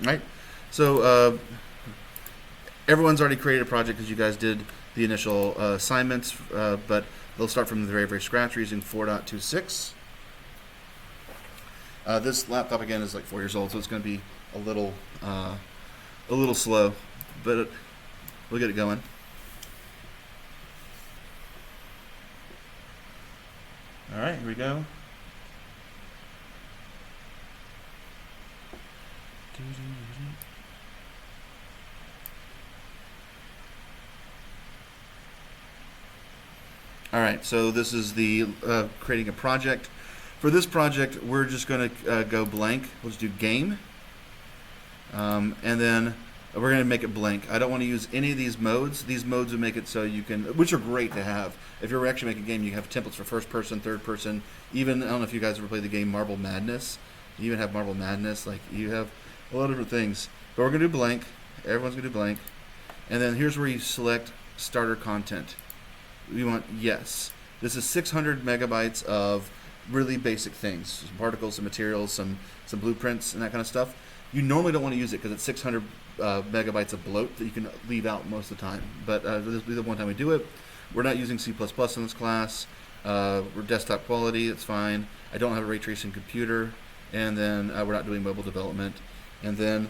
right? So everyone's already created a project because you guys did the initial assignments, but they'll start from the very, very scratch. We're using 4.26. This laptop again is like 4 years old, so it's going to be a little slow, but we'll get it going. All right, here we go. All right, so this is the creating a project. For this project, we're just going to go blank. We'll just do game, and then we're going to make it blank. I don't want to use any of these modes. These modes would make it so you can, which are great to have. If you're actually making a game, you have templates for first person, third person. Even, I don't know if you guys ever played the game Marble Madness. You even have Marble Madness. Like, you have a lot of different things. But we're going to do blank. Everyone's going to do blank. And then here's where you select starter content. We want yes. This is 600 megabytes of really basic things, some particles, some materials, some blueprints, and that kind of stuff. You normally don't want to use it because it's 600 megabytes of bloat that you can leave out most of the time. But this will be the one time we do it. We're not using C++ in this class. We're desktop quality. It's fine. I don't have a ray tracing computer, and then we're not doing mobile development. And then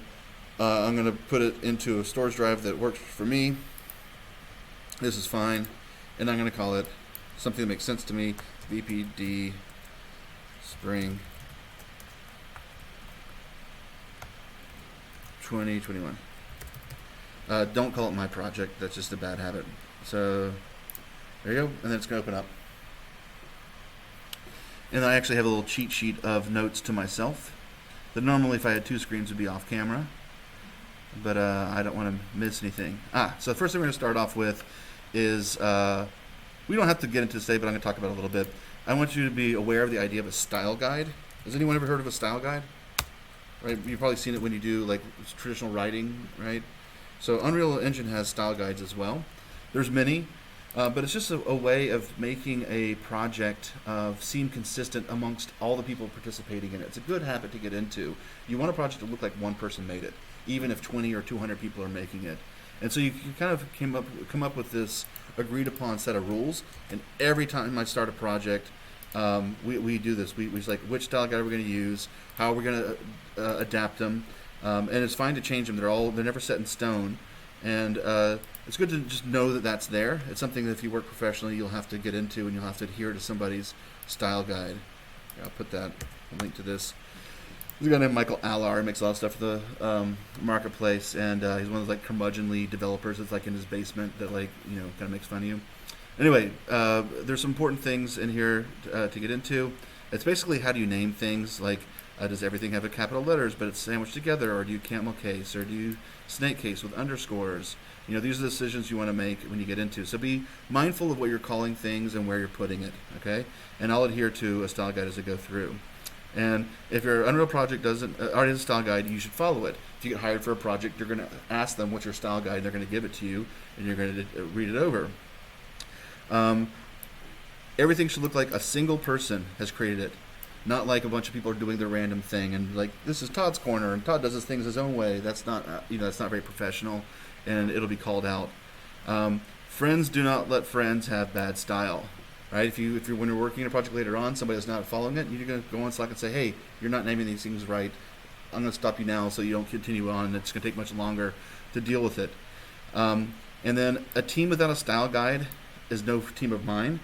I'm going to put it into a storage drive that works for me. This is fine. And I'm going to call it something that makes sense to me, VPD Spring 2021. Don't call it my project. That's just a bad habit. So there you go. And then it's going to open up. And I actually have a little cheat sheet of notes to myself that normally if I had two screens would be off camera. But I don't want to miss anything. So the first thing we're going to start off with is, we don't have to get into this today, but I'm going to talk about it a little bit. I want you to be aware of the idea of a style guide. Has anyone ever heard of a style guide? Right, you've probably seen it when you do like traditional writing, right? So Unreal Engine has style guides as well. There's many, but it's just a way of making a project seem consistent amongst all the people participating in it. It's a good habit to get into. You want a project to look like one person made it, even if 20 or 200 people are making it. And so you kind of come up with this agreed upon set of rules. And every time I start a project, we do this. We like, which style guide are we going to use? How are we going to adapt them? And it's fine to change them. They're never set in stone. And it's good to just know that that's there. It's something that if you work professionally, you'll have to get into, and you'll have to adhere to somebody's style guide. I'll put that link to this. There's a guy named Michael Allar. He makes a lot of stuff for the marketplace, and he's one of those like curmudgeonly developers that's like in his basement that like kind of makes fun of you. Anyway, there's some important things in here to get into. It's basically how do you name things, like does everything have a capital letters but it's sandwiched together, or do you camel case, or do you snake case with underscores? These are the decisions you want to make when you get into. So be mindful of what you're calling things and where you're putting it, okay? And I'll adhere to a style guide as I go through. And if your Unreal project already has a style guide, you should follow it. If you get hired for a project, you're going to ask them what's your style guide, and they're going to give it to you, and you're going to read it over. Everything should look like a single person has created it, not like a bunch of people are doing their random thing and like, this is Todd's corner and Todd does his things his own way. That's not that's not very professional, and it'll be called out. Friends do not let friends have bad style. Right? If you're when you're working on a project later on, somebody that's not following it, you're going to go on Slack and say, hey, you're not naming these things right. I'm going to stop you now so you don't continue on. It's going to take much longer to deal with it. And then a team without a style guide is no team of mine.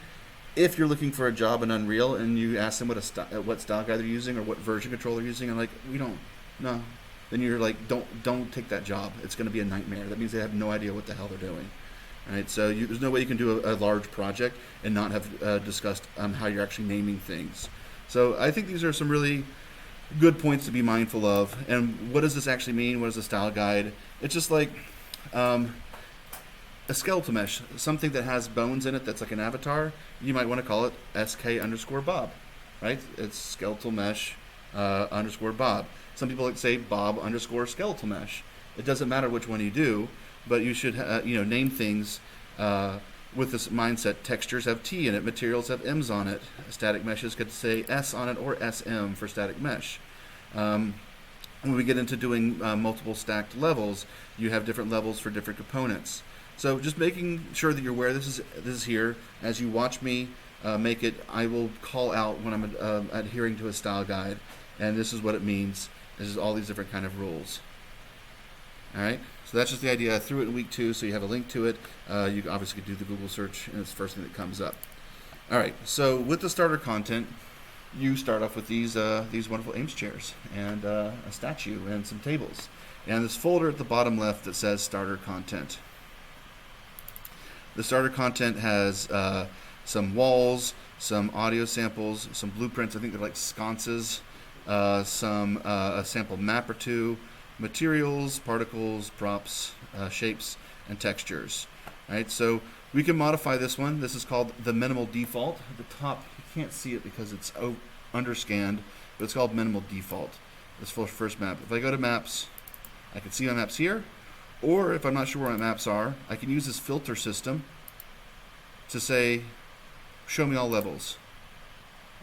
If you're looking for a job in Unreal and you ask them what style guide they're using or what version control they're using, and like, we don't, no. Then you're like, don't take that job. It's going to be a nightmare. That means they have no idea what the hell they're doing. Right, so there's no way you can do a large project and not have discussed how you're actually naming things. So I think these are some really good points to be mindful of. And what does this actually mean? What is a style guide? It's just like a skeletal mesh, something that has bones in it that's like an avatar. You might want to call it SK_Bob, right? It's skeletal mesh _Bob. Some people like to say Bob_skeletal mesh. It doesn't matter which one you do. But you should, name things with this mindset. Textures have T in it. Materials have M's on it. Static meshes could say S on it or SM for static mesh. when we get into doing multiple stacked levels, you have different levels for different components. So just making sure that you're aware this is here. As you watch me make it, I will call out when I'm adhering to a style guide, and this is what it means. This is all these different kind of rules. All right, so that's just the idea. I threw it in week 2, so you have a link to it. You obviously could do the Google search, and it's the first thing that comes up. All right, so with the starter content, you start off with these wonderful Ames chairs and a statue and some tables, and this folder at the bottom left that says starter content. The starter content has some walls, some audio samples, some blueprints. I think they're like sconces, a sample map or two, materials, particles, props, shapes, and textures. All right, so we can modify this one. This is called the minimal default. At the top, you can't see it because it's underscanned, but it's called minimal default. This first map. If I go to maps, I can see my maps here, or if I'm not sure where my maps are, I can use this filter system to say, show me all levels.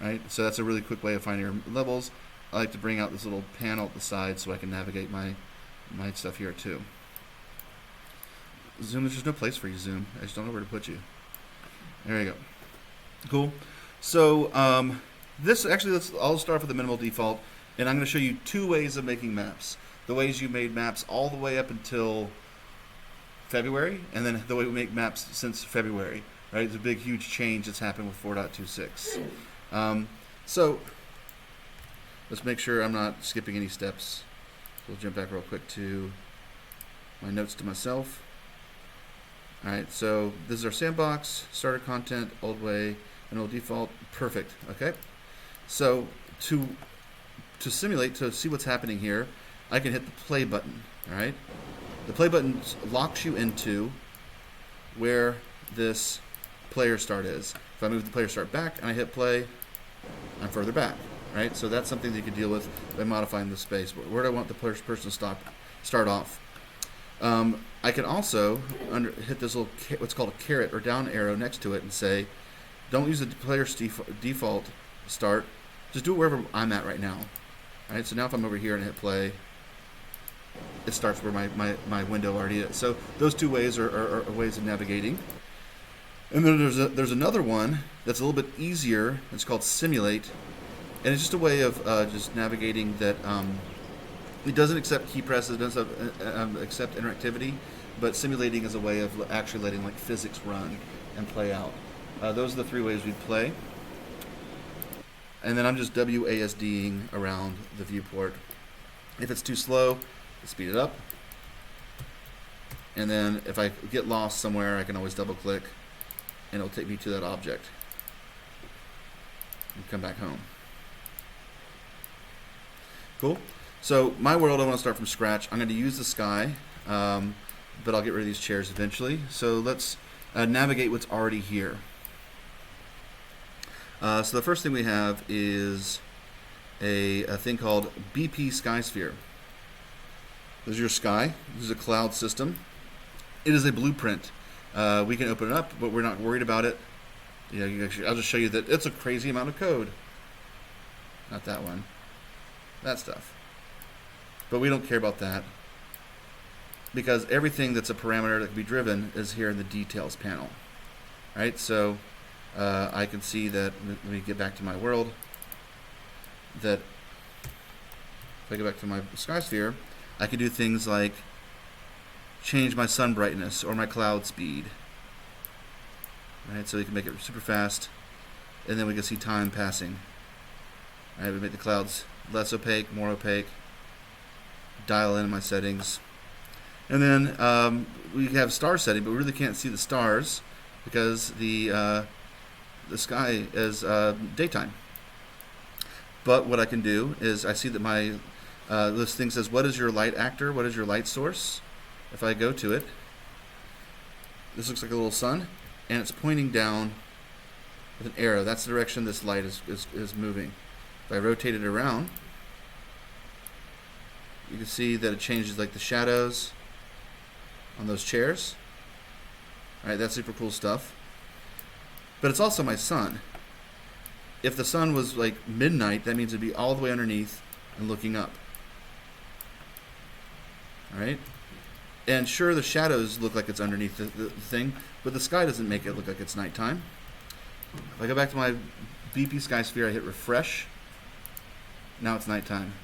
Right? So that's a really quick way of finding your levels. I like to bring out this little panel at the side so I can navigate my stuff here too. Zoom, there's just no place for you, Zoom. I just don't know where to put you. There you go. Cool. So I'll start with the minimal default, and I'm going to show you 2 ways of making maps. The ways you made maps all the way up until February, and then the way we make maps since February. Right? It's a big, huge change that's happened with 4.26. So let's make sure I'm not skipping any steps. We'll jump back real quick to my notes to myself. All right, so this is our sandbox, starter content, old way, and old default. Perfect. Okay. So to simulate, to see what's happening here, I can hit the play button. All right. The play button locks you into where this player start is. If I move the player start back and I hit play, I'm further back. Right. So that's something that you can deal with by modifying the space. Where do I want the person to start off? I can also hit this little what's called a caret or down arrow next to it and say, don't use the player's default start. Just do it wherever I'm at right now. All right, so now if I'm over here and hit play, it starts where my window already is. So those 2 ways are ways of navigating. And then there's another one that's a little bit easier. It's called simulate, and it's just a way of just navigating that. It doesn't accept key presses, it doesn't accept interactivity, but simulating is a way of actually letting like physics run and play out. Those are the 3 ways we play. And then I'm just WASDing around the viewport. If it's too slow, speed it up. And then if I get lost somewhere, I can always double click and it'll take me to that object and come back home. Cool. So my world, I want to start from scratch. I'm going to use the sky, but I'll get rid of these chairs eventually. So let's navigate what's already here. So the first thing we have is a thing called BP Sky Sphere. This is your sky. This is a cloud system. It is a blueprint. We can open it up, but we're not worried about it. I'll just show you that it's a crazy amount of code. Not that one. That stuff. But we don't care about that because everything that's a parameter that can be driven is here in the details panel. Right? So I can see that, let me get back to my world, that if I go back to my sky sphere, I can do things like change my sun brightness or my cloud speed. Right? So you can make it super fast, and then we can see time passing. Right? We make the clouds less opaque, more opaque. Dial in my settings, and then we have star setting, but we really can't see the stars because the sky is daytime. But what I can do is I see that my this thing says, what is your light actor? What is your light source? If I go to it, this looks like a little sun, and it's pointing down with an arrow. That's the direction this light is moving. If I rotate it around, you can see that it changes like the shadows on those chairs. All right, that's super cool stuff. But it's also my sun. If the sun was like midnight, that means it'd be all the way underneath and looking up. All right. And sure, the shadows look like it's underneath the thing, but the sky doesn't make it look like it's nighttime. If I go back to my BP sky sphere, I hit refresh. Now it's nighttime.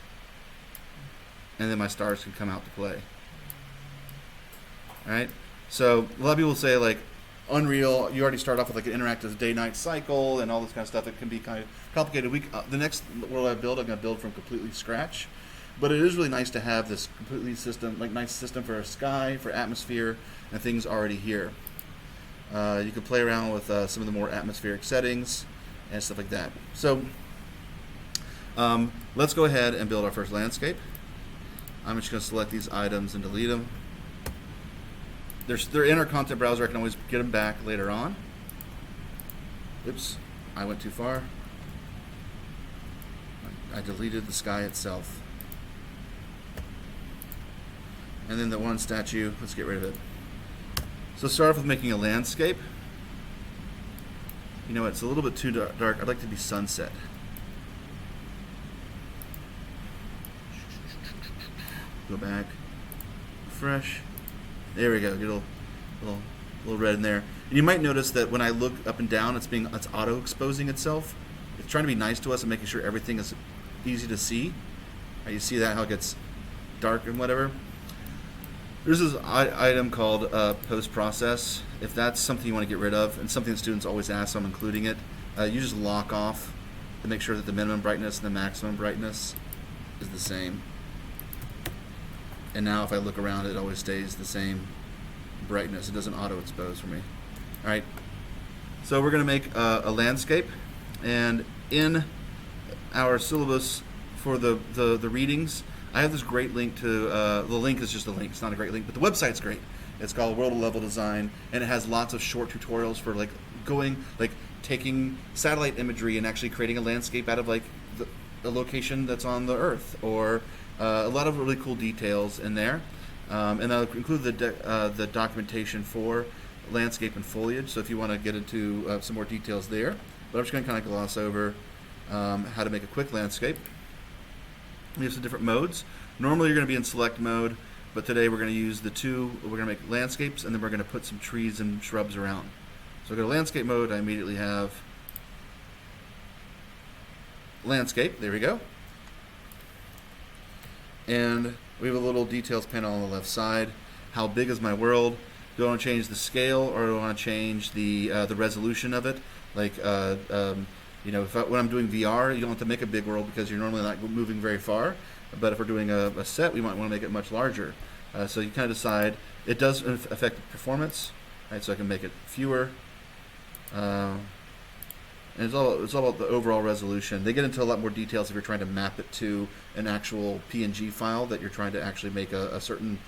And then my stars can come out to play. All right. So a lot of people say like Unreal, you already start off with like an interactive day-night cycle and all this kind of stuff. It can be kind of complicated. The next world I build, I'm going to build from completely scratch. But it is really nice to have this completely nice system for sky, for atmosphere, and things already here. You can play around with some of the more atmospheric settings and stuff like that. So let's go ahead and build our first landscape. I'm just going to select these items and delete them. They're in our content browser. I can always get them back later on. Oops, I went too far. I deleted the sky itself. And then the one statue, let's get rid of it. So start off with making a landscape. You know, it's a little bit too dark. I'd like to be sunset. Go back, refresh. There we go. Get a little red in there. And you might notice that when I look up and down, it's auto exposing itself. It's trying to be nice to us and making sure everything is easy to see. Right, you see that how it gets dark and whatever. There's this item called post-process. If that's something you want to get rid of, and something that students always ask, so I'm including it, you just lock off to make sure that the minimum brightness and the maximum brightness is the same. And now if I look around, it always stays the same brightness. It doesn't auto-expose for me. All right. So we're going to make a landscape. And in our syllabus for the readings, I have this great link to, the link is just a link. It's not a great link, but the website's great. It's called World of Level Design, and it has lots of short tutorials for taking satellite imagery and actually creating a landscape out of like the location that's on the Earth, or a lot of really cool details in there. And I'll include the documentation for landscape and foliage, so if you want to get into some more details there. But I'm just going to kind of gloss over how to make a quick landscape. We have some different modes. Normally you're going to be in select mode, but today we're going to use we're going to make landscapes, and then we're going to put some trees and shrubs around. So I go to landscape mode, I immediately have landscape, there we go. And we have a little details panel on the left side. How big is my world? Do I want to change the scale, or do I want to change the resolution of it? Like, when I'm doing VR, you don't have to make a big world because you're normally not moving very far. But if we're doing a set, we might want to make it much larger. So you kind of decide. It does affect performance, right? So I can make it fewer. And it's all about the overall resolution. They get into a lot more details if you're trying to map it to an actual PNG file that you're trying to actually make a certain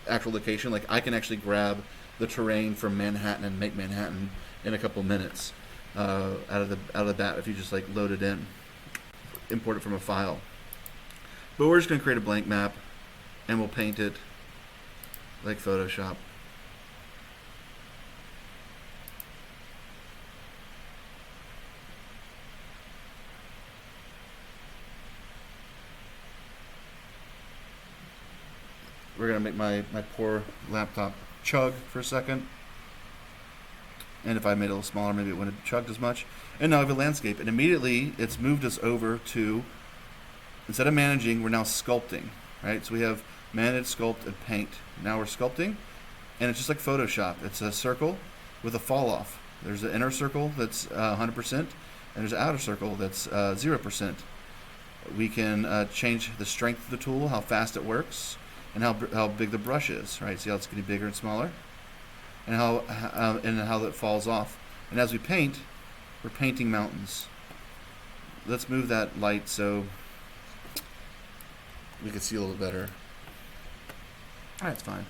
actual location. Like I can actually grab the terrain from Manhattan and make Manhattan in a couple minutes out of the bat if you just like load it in, import it from a file. But we're just going to create a blank map, and we'll paint it like Photoshop. We're going to make my poor laptop chug for a second. And if I made it a little smaller, maybe it wouldn't have chugged as much. And now I have a landscape. And immediately, it's moved us over to, instead of managing, we're now sculpting. Right? So we have manage, sculpt, and paint. Now we're sculpting. And it's just like Photoshop. It's a circle with a fall off. There's an inner circle that's 100%. And there's an outer circle that's 0%. We can change the strength of the tool, how fast it works, and how big the brush is, right? See how it's getting bigger and smaller, and how that falls off. And as we paint, we're painting mountains. Let's move that light so we can see a little bit better. All right, it's fine.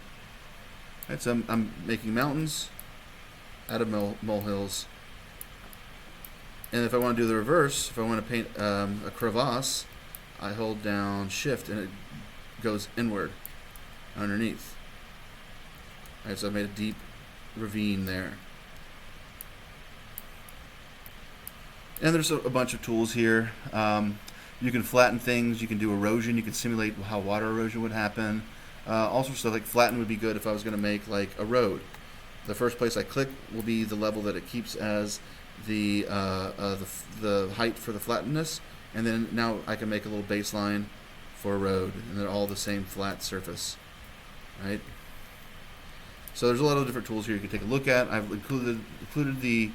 All right, so I'm making mountains out of molehills. And if I want to do the reverse, if I want to paint a crevasse, I hold down Shift and it goes inward underneath. All right, so I made a deep ravine there. And there's a bunch of tools here. You can flatten things, you can do erosion, you can simulate how water erosion would happen. all sorts of stuff like flatten would be good if I was going to make like a road. The first place I click will be the level that it keeps as the height for the flattenness, and then now I can make a little baseline for a road, and they're all the same flat surface, right? So there's a lot of different tools here you can take a look at. I've included the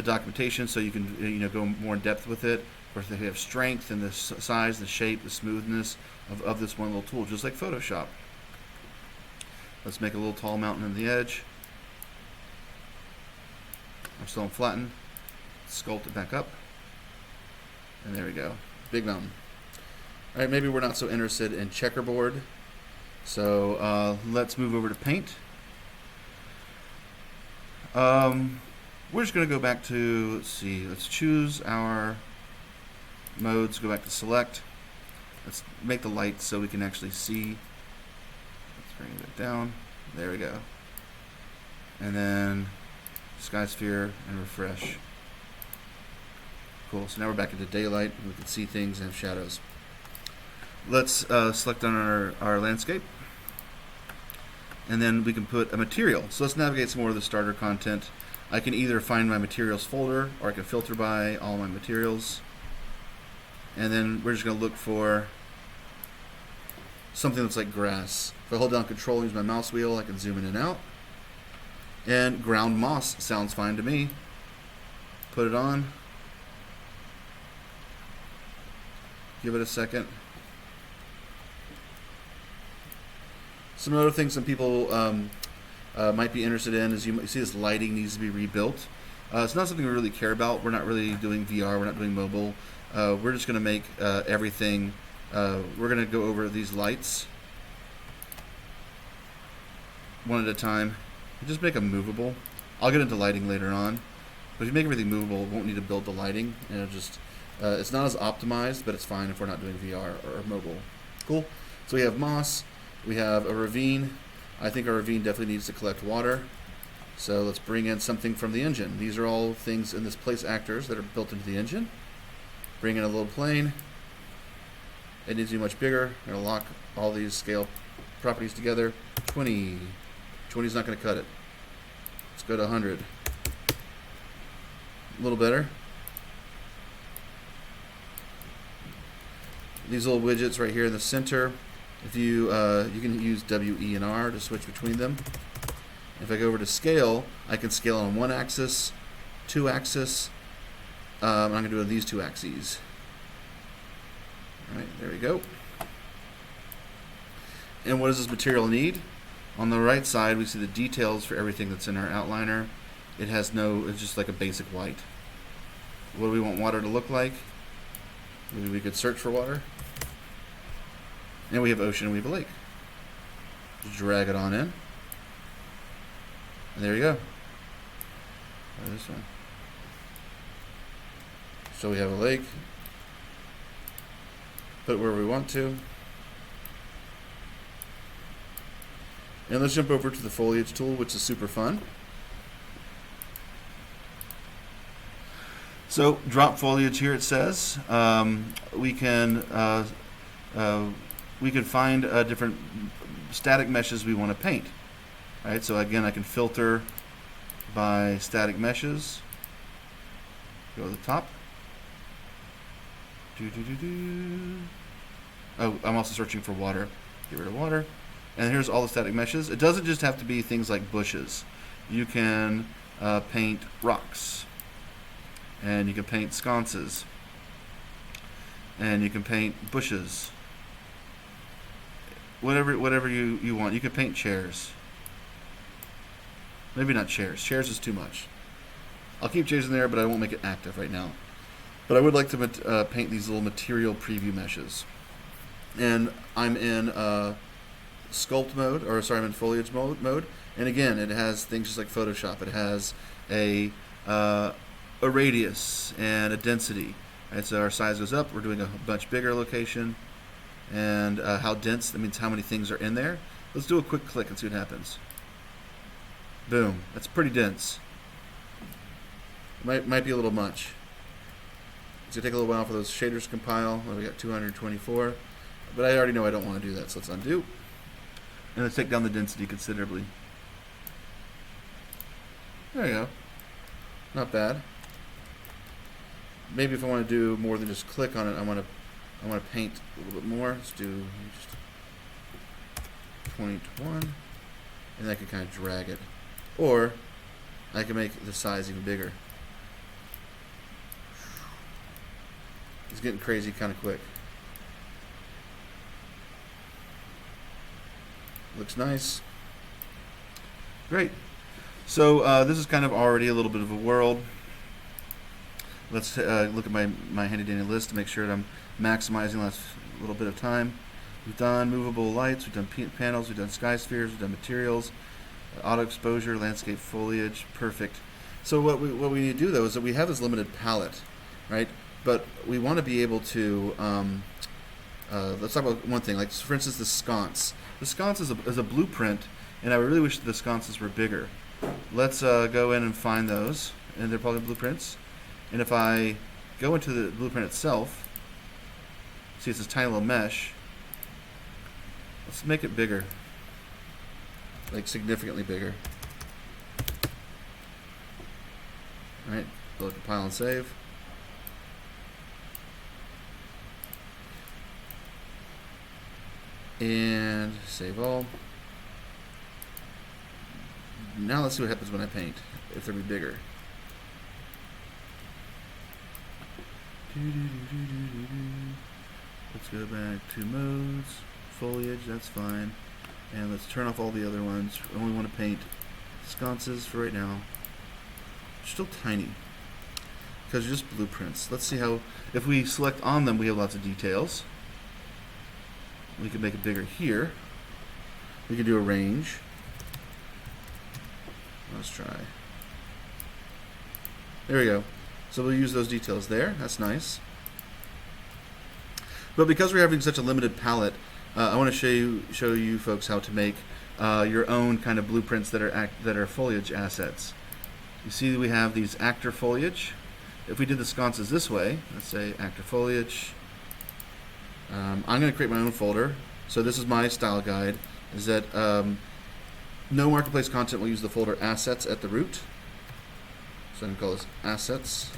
documentation so you can go more in depth with it. Of course, they have strength and the size, the shape, the smoothness of this one little tool, just like Photoshop. Let's make a little tall mountain on the edge. I'm still on flatten. Sculpt it back up. And there we go. Big mountain. All right, maybe we're not so interested in checkerboard. So let's move over to paint. We're just going to go back to, let's choose our modes, go back to select. Let's make the light so we can actually see. Let's bring it down. There we go. And then sky sphere and refresh. Cool. So now we're back into daylight. We can see things and have shadows. Let's select on our landscape. And then we can put a material. So let's navigate some more of the starter content. I can either find my materials folder, or I can filter by all my materials. And then we're just going to look for something that's like grass. If I hold down Control and use my mouse wheel, I can zoom in and out. And ground moss sounds fine to me. Put it on. Give it a second. Some other things some people might be interested in is you see this lighting needs to be rebuilt. It's not something we really care about. We're not really doing VR. We're not doing mobile. We're just going to make everything. We're going to go over these lights one at a time. Just make them movable. I'll get into lighting later on. But if you make everything movable, we won't need to build the lighting. And it'll just it's not as optimized, but it's fine if we're not doing VR or mobile. Cool. So we have moss. We have a ravine. I think our ravine definitely needs to collect water. So let's bring in something from the engine. These are all things in this place actors that are built into the engine. Bring in a little plane. It needs to be much bigger. I'm going to lock all these scale properties together. 20. 20 is not going to cut it. Let's go to 100. A little better. These little widgets right here in the center. If you you can use W, E, and R to switch between them. If I go over to scale, I can scale on 1 axis, 2 axis. I'm going to do it on these 2 axes. All right, there we go. And what does this material need? On the right side, we see the details for everything that's in our outliner. It has no, it's just like a basic white. What do we want water to look like? Maybe we could search for water. And we have ocean, and we have a lake. Just drag it on in. And there you go. Or this one. So we have a lake. Put it where we want to. And let's jump over to the foliage tool, which is super fun. So drop foliage here, it says. We can find different static meshes we want to paint. All right, so again, I can filter by static meshes. Go to the top. Oh, I'm also searching for water. Get rid of water. And here's all the static meshes. It doesn't just have to be things like bushes. You can paint rocks. And you can paint sconces. And you can paint bushes. Whatever you want. You can paint chairs. Maybe not chairs. Chairs is too much. I'll keep chairs in there, but I won't make it active right now. But I would like to paint these little material preview meshes. And I'm in sculpt mode, or sorry, I'm in foliage mode. And again, it has things just like Photoshop. It has a radius and a density. Right, so our size goes up. We're doing a much bigger location. And how dense, that means how many things are in there. Let's do a quick click and see what happens. Boom. That's pretty dense. Might be a little much. It's going to take a little while for those shaders to compile. Well, we got 224. But I already know I don't want to do that, so let's undo. And let's take down the density considerably. There you go. Not bad. Maybe if I want to do more than just click on it, I want to paint a little bit more. Let's do just 0.1, and I can kind of drag it, or I can make the size even bigger. It's getting crazy kind of quick. Looks nice. Great. So this is kind of already a little bit of a world. Let's look at my handy dandy list to make sure that I'm maximizing the last little bit of time. We've done movable lights, we've done panels, we've done sky spheres, we've done materials, auto exposure, landscape foliage, perfect. So what we need to do though is that we have this limited palette, right? But we want to be able to, let's talk about one thing, like for instance the sconce. The sconce is a blueprint, and I really wish the sconces were bigger. Let's go in and find those, and they're probably blueprints. And if I go into the blueprint itself, see it's this tiny little mesh. Let's make it bigger, like significantly bigger. All right, go to compile and save. And save all. Now let's see what happens when I paint, if they'll be bigger. Let's go back to modes, foliage, that's fine. And let's turn off all the other ones. We only want to paint sconces for right now. Still tiny, because they're just blueprints. Let's see how, if we select on them, we have lots of details. We can make it bigger here. We can do a range. Let's try. There we go. So we'll use those details there. That's nice. But because we're having such a limited palette, I want to show you folks how to make your own kind of blueprints that are foliage assets. You see we have these actor foliage. If we did the sconces this way, let's say actor foliage. I'm going to create my own folder. So this is my style guide. Is that no marketplace content will use the folder assets at the root. So I'm going to call this assets.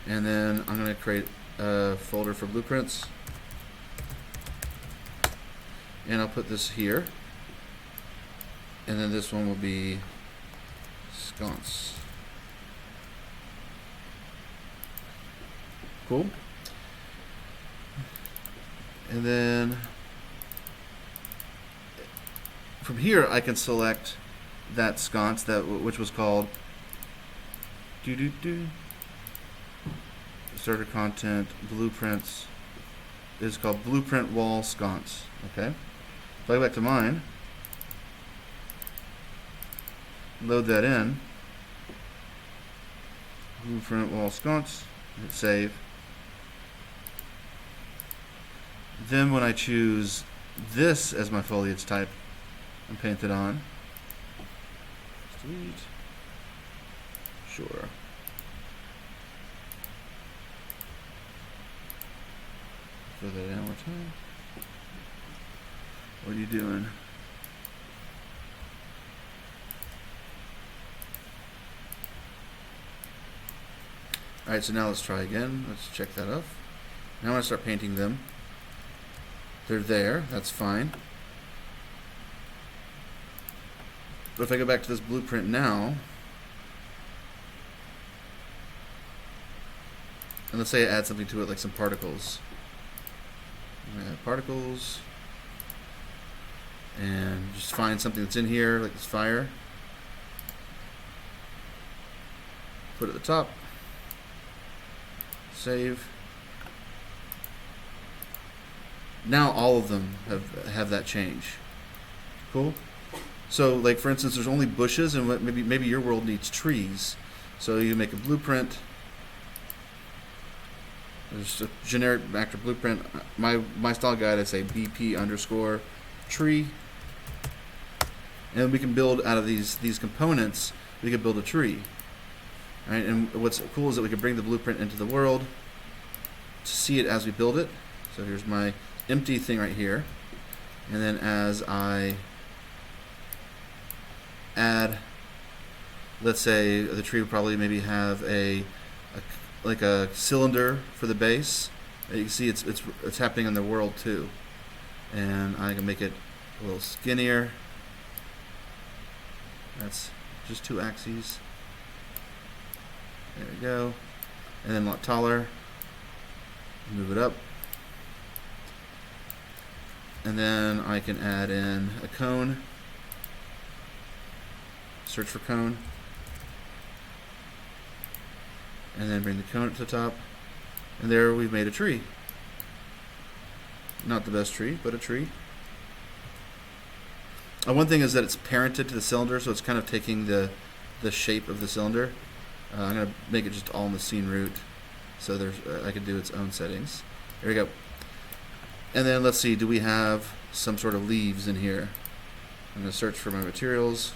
And then I'm going to create a folder for blueprints. And I'll put this here. And then this one will be sconce. Cool. And then from here I can select that sconce which was called starter content blueprints is called blueprint wall sconce. Okay. If I go back to mine, load that in, blueprint wall sconce, hit save. Then when I choose this as my foliage type and paint it on, delete, sure. Throw that in one more time. What are you doing? Alright, so now let's try again. Let's check that off. Now I'm going to start painting them. They're there, that's fine. But if I go back to this blueprint now, and let's say I add something to it, like some particles. Add particles, and just find something that's in here, like this fire. Put it at the top. Save. Now all of them have that change. Cool. So, like for instance, there's only bushes, and maybe your world needs trees. So you make a blueprint. There's a generic actor blueprint. My style guide, I say BP underscore tree, and we can build out of these components. We can build a tree. Right? And what's cool is that we can bring the blueprint into the world to see it as we build it. So here's my empty thing right here, and then as I add, let's say the tree would probably maybe have like a cylinder for the base. You can see it's happening in the world too, and I can make it a little skinnier. That's just 2 axes. There we go. And then a lot taller. Move it up. And then I can add in a cone. Search for cone. And then bring the cone up to the top. And there we've made a tree. Not the best tree, but a tree. One thing is that it's parented to the cylinder, so it's kind of taking the shape of the cylinder. I'm going to make it just all in the scene root, so there's I can do its own settings. There we go. And then let's see, do we have some sort of leaves in here? I'm going to search for my materials.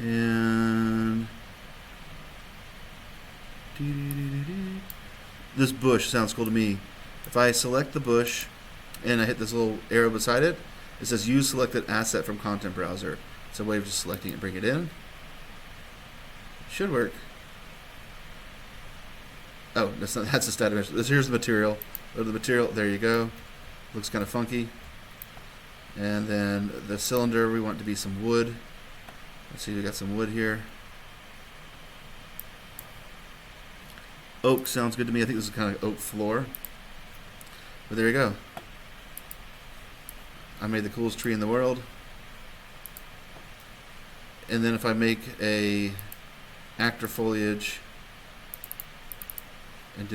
And this bush sounds cool to me. If I select the bush and I hit this little arrow beside it, it says use selected asset from content browser. It's a way of just selecting it, bring it in. Should work. Oh, that's the stat image. Here's the material. Go to the material. There you go. Looks kind of funky. And then the cylinder, we want it to be some wood. Let's see, we got some wood here. Oak sounds good to me. I think this is kind of oak floor. But there you go. I made the coolest tree in the world. And then if I make a actor foliage and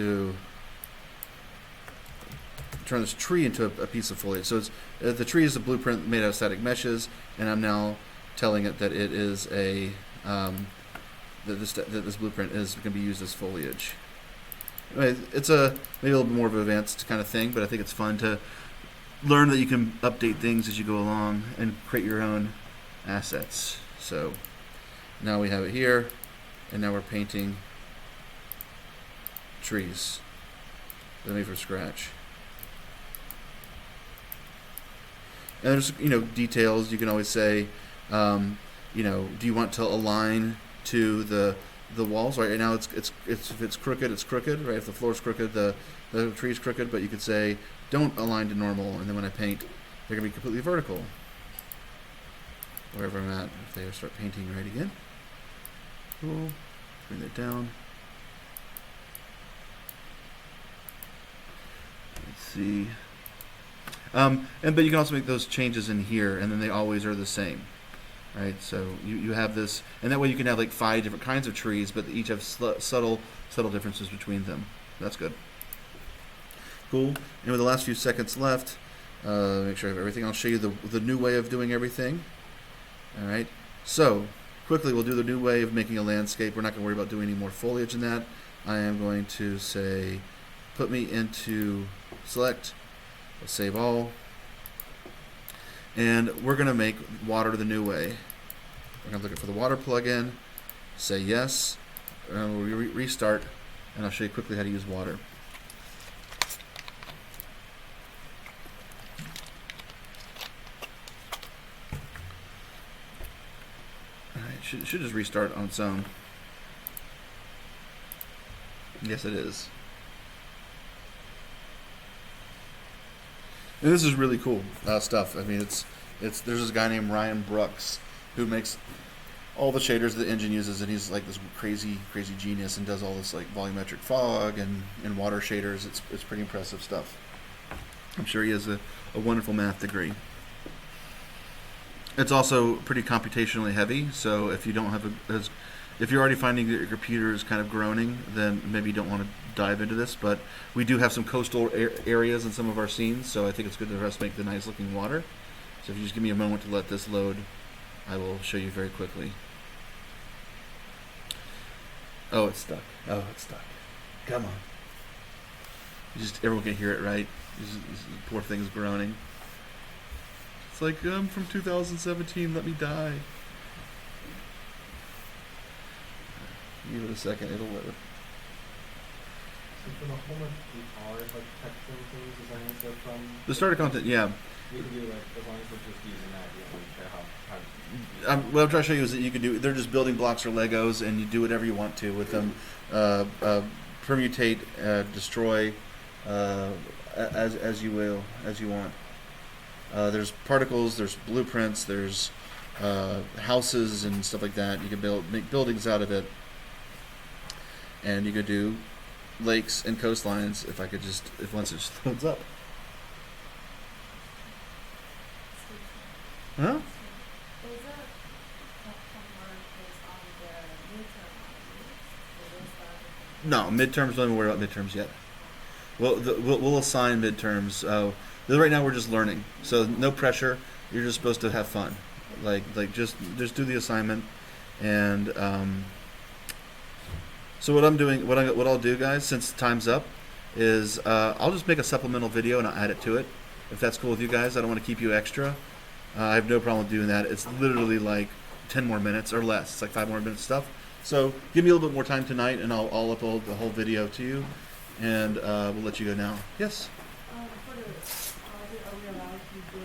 turn this tree into a piece of foliage. So it's the tree is a blueprint made out of static meshes, and I'm now telling it that it is that this blueprint is going to be used as foliage. Anyway, it's maybe a little bit more of an advanced kind of thing, but I think it's fun to learn that you can update things as you go along and create your own assets. So now we have it here, and now we're painting trees that are made from scratch. And there's details. You can always say, do you want to align to the walls? Right now, if it's crooked, it's crooked. Right, if the floor's crooked, the tree's crooked. But you could say, don't align to normal, and then when I paint, they're gonna be completely vertical. Wherever I'm at, if they start painting right again. Cool. Bring that down. Let's see. But you can also make those changes in here, and then they always are the same, right? So you have this, and that way you can have like 5 different kinds of trees, but they each have subtle differences between them. That's good. Cool. And with the last few seconds left, make sure I have everything. I'll show you the new way of doing everything. All right. So quickly, we'll do the new way of making a landscape. We're not going to worry about doing any more foliage in that. I am going to say, put me into select. We'll save all. And we're going to make water the new way. We're going to look for the water plugin, say yes, and we'll restart, and I'll show you quickly how to use water. Alright, it should just restart on its own. Yes, it is. And this is really cool stuff. I mean, there's this guy named Ryan Brooks who makes all the shaders that the engine uses, and he's like this crazy genius and does all this like volumetric fog and water shaders. It's pretty impressive stuff. I'm sure he has a wonderful math degree. It's also pretty computationally heavy, so if you don't have if you're already finding that your computer is kind of groaning, then maybe you don't want to dive into this, but we do have some coastal areas in some of our scenes, so I think it's good to us make the nice looking water. So if you just give me a moment to let this load, I will show you very quickly. Oh, it's stuck. Come on. Everyone can hear it, right? This poor thing's groaning. It's like, I'm from 2017, let me die. Give it a second, it'll let it. for the homework we are like textual things, designing stuff from The starter content, yeah. we can do like as long as we're just using that, we don't really care how What I'm trying to show you is that you can do. They're just building blocks or Legos, and you do whatever you want to with them. Permutate, destroy, as you will, as you want. There's particles, there's blueprints, there's houses and stuff like that. You can make buildings out of it, and you could do lakes and coastlines. If once it just loads up. Huh? No, midterms. Don't even worry about midterms yet. We'll assign midterms. Right now we're just learning, so no pressure. You're just supposed to have fun, just do the assignment, and so what I'm doing, what I'll do, guys, since time's up, is I'll just make a supplemental video and I'll add it to it, if that's cool with you guys. I don't want to keep you extra. I have no problem doing that. It's literally like 10 more minutes or less. It's like 5 more minutes stuff. So give me a little bit more time tonight, and I'll upload the whole video to you, and we'll let you go now. Yes. For the audit, are we allowed to do